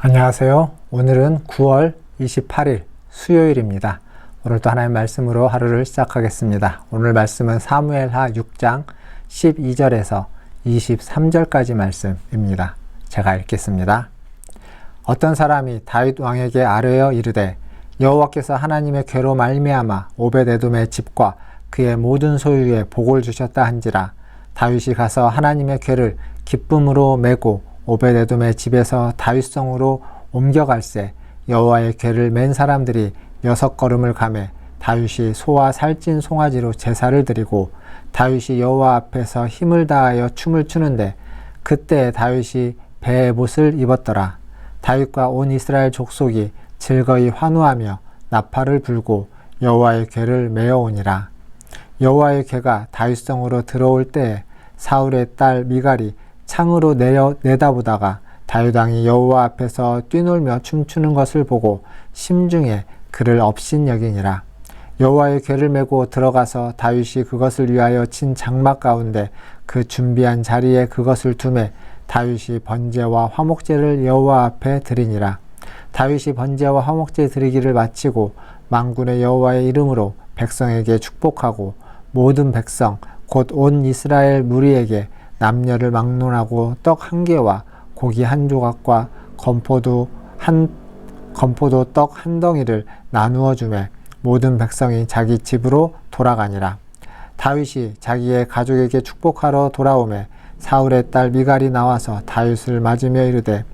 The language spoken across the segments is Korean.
안녕하세요. 오늘은 9월 28일 수요일입니다. 오늘도 하나님의 말씀으로 하루를 시작하겠습니다. 오늘 말씀은 사무엘하 6장 12절에서 23절까지 말씀입니다. 제가 읽겠습니다. 어떤 사람이 다윗 왕에게 아뢰어 이르되 여호와께서 하나님의 궤로 말미암아 오벳에돔의 집과 그의 모든 소유에 복을 주셨다 한지라. 다윗이 가서 하나님의 궤를 기쁨으로 메고 오벳에돔의 집에서 다윗성으로 옮겨갈새 여호와의 궤를 맨 사람들이 6걸음을 가매 다윗이 소와 살찐 송아지로 제사를 드리고 다윗이 여호와 앞에서 힘을 다하여 춤을 추는데 그때 다윗이 베옷을 입었더라. 다윗과 온 이스라엘 족속이 즐거이 환호하며 나팔을 불고 여호와의 궤를 메어오니라. 여호와의 궤가 다윗성으로 들어올 때에 사울의 딸 미갈이 창으로 내다보다가 다윗 왕이 여호와 앞에서 뛰놀며 춤추는 것을 보고 심중에 그를 업신여기니라. 여호와의 궤를 메고 들어가서 다윗이 그것을 위하여 친 장막 가운데 그 준비한 자리에 그것을 두매 다윗이 번제와 화목제를 여호와 앞에 드리니라. 다윗이 번제와 화목제 드리기를 마치고 만군의 여호와의 이름으로 백성에게 축복하고 모든 백성 곧 온 이스라엘 무리에게 남녀를 막론하고 떡 한 개와 고기 한 조각과 건포도 떡 한 덩이를 나누어 주매 모든 백성이 자기 집으로 돌아가니라. 다윗이 자기의 가족에게 축복하러 돌아오매 사울의 딸 미갈이 나와서 다윗을 맞으며 이르되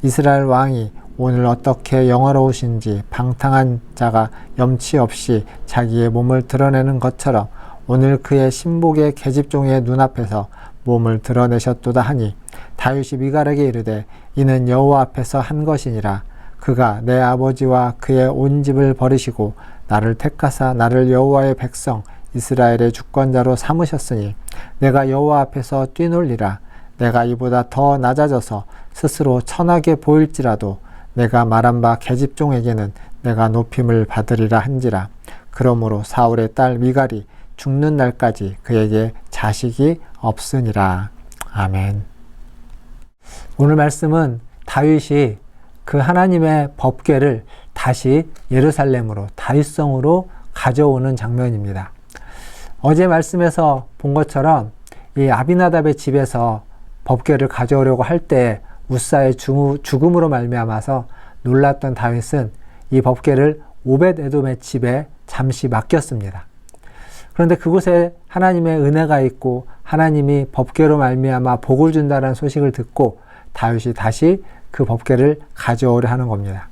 이스라엘 왕이 오늘 어떻게 영화로우신지 방탕한 자가 염치 없이 자기의 몸을 드러내는 것처럼 오늘 그의 신복의 계집종의 눈앞에서 몸을 드러내셨도다 하니 다윗이 미갈에게 이르되 이는 여호와 앞에서 한 것이니라. 그가 내 아버지와 그의 온 집을 버리시고 나를 택하사 나를 여호와의 백성 이스라엘의 주권자로 삼으셨으니 내가 여호와 앞에서 뛰놀리라. 내가 이보다 더 낮아져서 스스로 천하게 보일지라도 내가 말한 바 계집종에게는 내가 높임을 받으리라 한지라. 그러므로 사울의 딸 미갈이 죽는 날까지 그에게 자식이 없으니라. 아멘. 오늘 말씀은 다윗이 그 하나님의 법궤를 다시 예루살렘으로 다윗성으로 가져오는 장면입니다. 어제 말씀에서 본 것처럼 이 아비나답의 집에서 법궤를 가져오려고 할 때 우사의 죽음으로 말미암아서 놀랐던 다윗은 이 법궤를 오벳에돔의 집에 잠시 맡겼습니다. 그런데 그곳에 하나님의 은혜가 있고 하나님이 법궤로 말미암아 복을 준다는 소식을 듣고 다윗이 다시 그 법궤를 가져오려 하는 겁니다.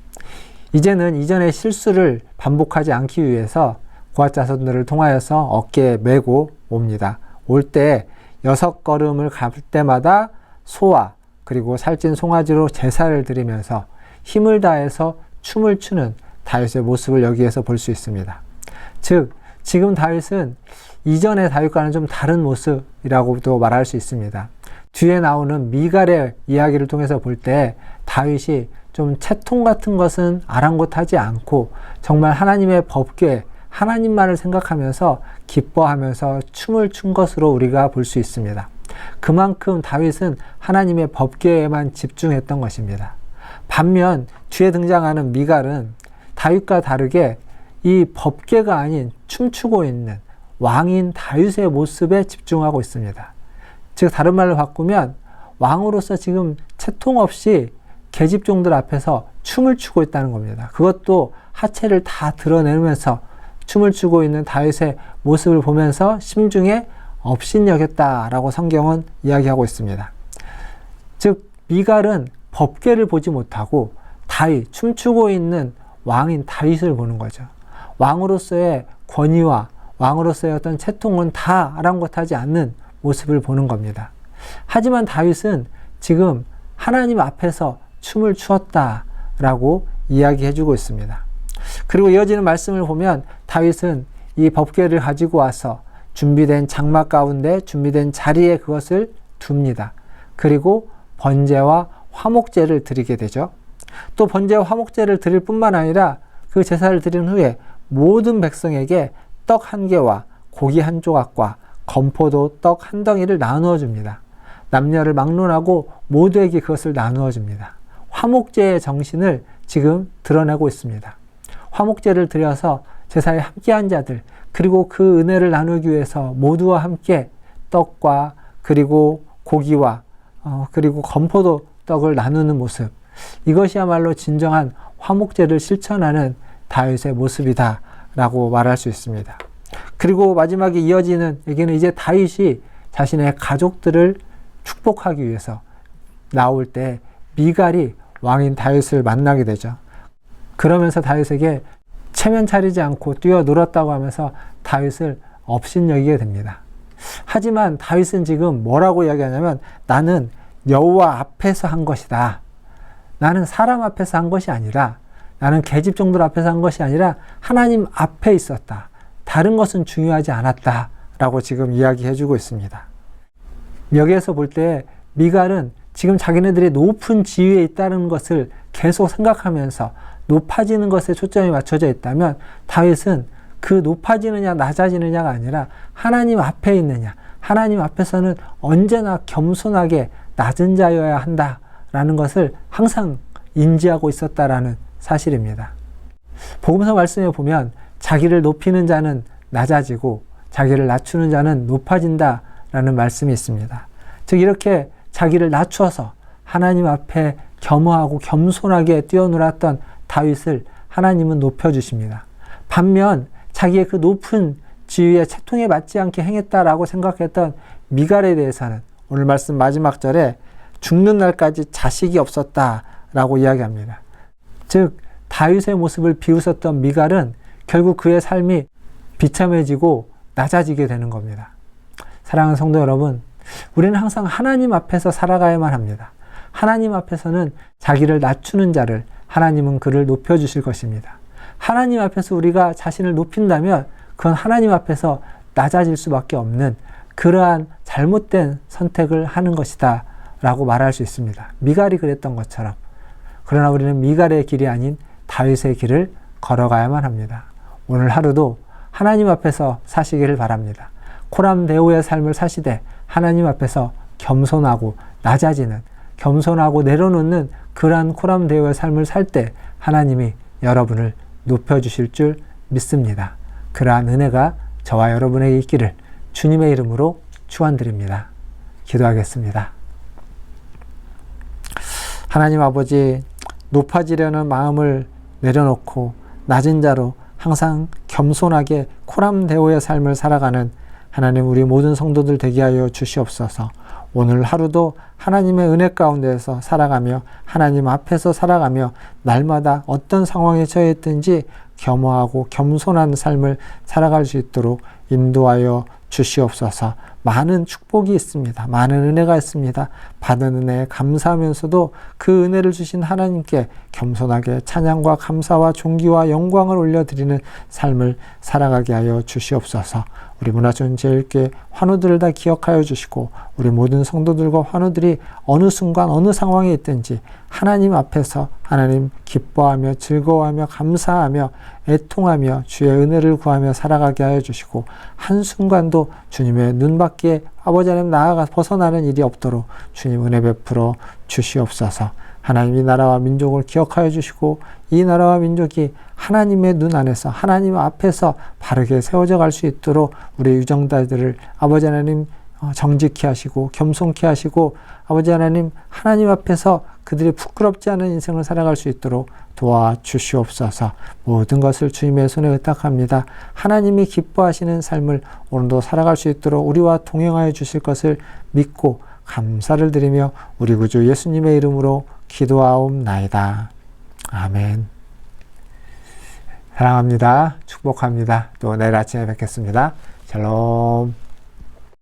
이제는 이전의 실수를 반복하지 않기 위해서 고앗 자손들을 통하여서 어깨에 메고 옵니다. 올 때 6걸음을 갈 때마다 소와 그리고 살찐 송아지로 제사를 드리면서 힘을 다해서 춤을 추는 다윗의 모습을 여기에서 볼 수 있습니다. 즉 지금 다윗은 이전의 다윗과는 좀 다른 모습이라고도 말할 수 있습니다. 뒤에 나오는 미갈의 이야기를 통해서 볼 때 다윗이 좀 채통 같은 것은 아랑곳하지 않고 정말 하나님의 법궤, 하나님만을 생각하면서 기뻐하면서 춤을 춘 것으로 우리가 볼 수 있습니다. 그만큼 다윗은 하나님의 법궤에만 집중했던 것입니다. 반면 뒤에 등장하는 미갈은 다윗과 다르게 이 법궤가 아닌 춤추고 있는 왕인 다윗의 모습에 집중하고 있습니다. 즉 다른 말로 바꾸면 왕으로서 지금 채통 없이 계집종들 앞에서 춤을 추고 있다는 겁니다. 그것도 하체를 다 드러내면서 춤을 추고 있는 다윗의 모습을 보면서 심중에 업신여겼다라고 성경은 이야기하고 있습니다. 즉 미갈은 법궤를 보지 못하고 다윗, 춤추고 있는 왕인 다윗을 보는 거죠. 왕으로서의 권위와 왕으로서의 어떤 채통은 다 아랑곳하지 않는 모습을 보는 겁니다. 하지만 다윗은 지금 하나님 앞에서 춤을 추었다라고 이야기해주고 있습니다. 그리고 이어지는 말씀을 보면 다윗은 이 법궤를 가지고 와서 준비된 장막 가운데 준비된 자리에 그것을 둡니다. 그리고 번제와 화목제를 드리게 되죠. 또 번제와 화목제를 드릴 뿐만 아니라 그 제사를 드린 후에 모든 백성에게 떡 한 개와 고기 한 조각과 건포도 떡 한 덩이를 나누어 줍니다. 남녀를 막론하고 모두에게 그것을 나누어 줍니다. 화목제의 정신을 지금 드러내고 있습니다. 화목제를 드려서 제사에 함께한 자들, 그리고 그 은혜를 나누기 위해서 모두와 함께 떡과 그리고 고기와 그리고 건포도 떡을 나누는 모습, 이것이야말로 진정한 화목제를 실천하는 다윗의 모습이다 라고 말할 수 있습니다. 그리고 마지막에 이어지는 얘기는 이제 다윗이 자신의 가족들을 축복하기 위해서 나올 때 미갈이 왕인 다윗을 만나게 되죠. 그러면서 다윗에게 체면 차리지 않고 뛰어놀았다고 하면서 다윗을 업신여기게 됩니다. 하지만 다윗은 지금 뭐라고 이야기하냐면, 나는 여호와 앞에서 한 것이다. 나는 사람 앞에서 한 것이 아니라, 나는 계집종들 앞에서 한 것이 아니라 하나님 앞에 있었다. 다른 것은 중요하지 않았다 라고 지금 이야기해주고 있습니다. 여기에서 볼 때 미갈은 지금 자기네들이 높은 지위에 있다는 것을 계속 생각하면서 높아지는 것에 초점이 맞춰져 있다면, 다윗은 그 높아지느냐 낮아지느냐가 아니라 하나님 앞에 있느냐, 하나님 앞에서는 언제나 겸손하게 낮은 자여야 한다라는 것을 항상 인지하고 있었다라는 사실입니다. 복음서 말씀에 보면 자기를 높이는 자는 낮아지고 자기를 낮추는 자는 높아진다라는 말씀이 있습니다. 즉 이렇게 자기를 낮춰서 하나님 앞에 겸허하고 겸손하게 뛰어놀았던 다윗을 하나님은 높여주십니다. 반면 자기의 그 높은 지위에 채통에 맞지 않게 행했다라고 생각했던 미갈에 대해서는 오늘 말씀 마지막 절에 죽는 날까지 자식이 없었다라고 이야기합니다. 즉 다윗의 모습을 비웃었던 미갈은 결국 그의 삶이 비참해지고 낮아지게 되는 겁니다. 사랑하는 성도 여러분, 우리는 항상 하나님 앞에서 살아가야만 합니다. 하나님 앞에서는 자기를 낮추는 자를 하나님은 그를 높여주실 것입니다. 하나님 앞에서 우리가 자신을 높인다면 그건 하나님 앞에서 낮아질 수밖에 없는 그러한 잘못된 선택을 하는 것이다 라고 말할 수 있습니다. 미갈이 그랬던 것처럼. 그러나 우리는 미갈의 길이 아닌 다윗의 길을 걸어가야만 합니다. 오늘 하루도 하나님 앞에서 사시기를 바랍니다. 코람데오의 삶을 사시되 하나님 앞에서 겸손하고 낮아지는, 겸손하고 내려놓는 그러한 코람데오의 삶을 살 때 하나님이 여러분을 높여주실 줄 믿습니다. 그러한 은혜가 저와 여러분에게 있기를 주님의 이름으로 축원드립니다. 기도하겠습니다. 하나님 아버지, 높아지려는 마음을 내려놓고 낮은 자로 항상 겸손하게 코람데오의 삶을 살아가는 하나님, 우리 모든 성도들 되게 하여 주시옵소서. 오늘 하루도 하나님의 은혜 가운데서 살아가며 하나님 앞에서 살아가며 날마다 어떤 상황에 처해 있든지 겸허하고 겸손한 삶을 살아갈 수 있도록 인도하여 주시옵소서. 많은 축복이 있습니다. 많은 은혜가 있습니다. 받은 은혜에 감사하면서도 그 은혜를 주신 하나님께 겸손하게 찬양과 감사와 존귀와 영광을 올려드리는 삶을 살아가게 하여 주시옵소서. 우리 문화전제일교회 환우들을 다 기억하여 주시고 우리 모든 성도들과 환우들이 어느 순간 어느 상황에 있든지 하나님 앞에서 하나님 기뻐하며 즐거워하며 감사하며 애통하며 주의 은혜를 구하며 살아가게 하여 주시고 한순간도 주님의 눈밖에 아버지 하나님 나아가 벗어나는 일이 없도록 주님 은혜 베풀어 주시옵소서. 하나님 이 나라와 민족을 기억하여 주시고 이 나라와 민족이 하나님의 눈 안에서 하나님 앞에서 바르게 세워져 갈 수 있도록 우리 유정자들을 아버지 하나님 정직히 하시고 겸손케 하시고 아버지 하나님 하나님 앞에서 그들이 부끄럽지 않은 인생을 살아갈 수 있도록 도와주시옵소서. 모든 것을 주님의 손에 의탁합니다. 하나님이 기뻐하시는 삶을 오늘도 살아갈 수 있도록 우리와 동행하여 주실 것을 믿고 감사를 드리며 우리 구주 예수님의 이름으로 기도하옵나이다. 아멘. 사랑합니다. 축복합니다. 또 내일 아침에 뵙겠습니다. 샬롬.